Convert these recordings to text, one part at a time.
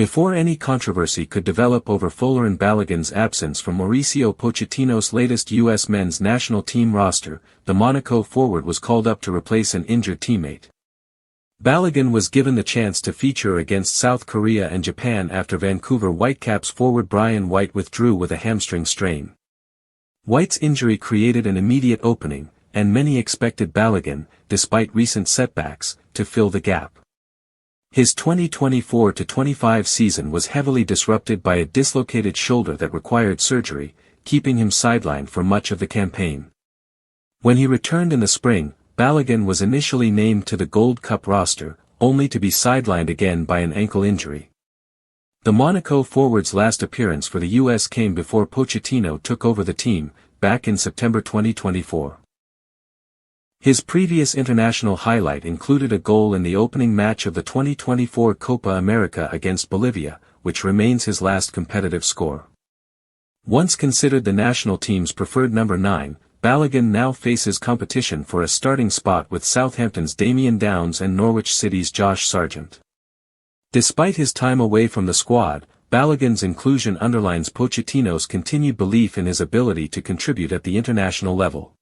Before any controversy could develop over Folarin Balogun's absence from Mauricio Pochettino's latest U.S. men's national team roster, the Monaco forward was called up to replace an injured teammate. Balogun was given the chance to feature against South Korea and Japan after Vancouver Whitecaps forward Brian White withdrew with a hamstring strain. White's injury created an immediate opening, and many expected Balogun, despite recent setbacks, to fill the gap. His 2024-25 season was heavily disrupted by a dislocated shoulder that required surgery, keeping him sidelined for much of the campaign. When he returned in the spring, Balogun was initially named to the Gold Cup roster, only to be sidelined again by an ankle injury. The Monaco forward's last appearance for the U.S. came before Pochettino took over the team, back in September 2024. His previous international highlight included a goal in the opening match of the 2024 Copa America against Bolivia, which remains his last competitive score. Once considered the national team's preferred number 9, Balogun now faces competition for a starting spot with Southampton's Damion Downs and Norwich City's Josh Sargent. Despite his time away from the squad, Balogun's inclusion underlines Pochettino's continued belief in his ability to contribute at the international level.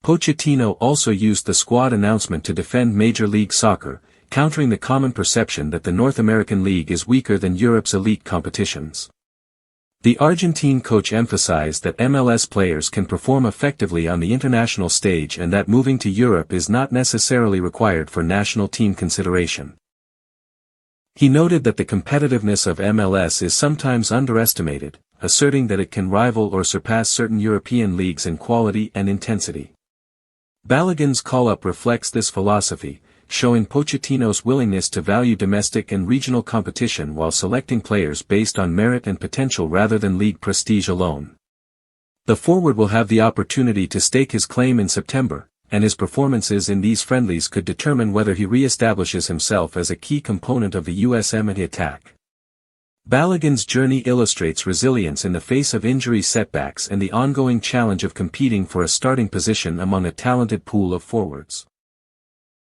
Pochettino also used the squad announcement to defend Major League Soccer, countering the common perception that the North American League is weaker than Europe's elite competitions. The Argentine coach emphasized that MLS players can perform effectively on the international stage and that moving to Europe is not necessarily required for national team consideration. He noted that the competitiveness of MLS is sometimes underestimated, asserting that it can rival or surpass certain European leagues in quality and intensity. Balogun's call-up reflects this philosophy, showing Pochettino's willingness to value domestic and regional competition while selecting players based on merit and potential rather than league prestige alone. The forward will have the opportunity to stake his claim in September, and his performances in these friendlies could determine whether he re-establishes himself as a key component of the USMNT attack. Balogun's journey illustrates resilience in the face of injury setbacks and the ongoing challenge of competing for a starting position among a talented pool of forwards.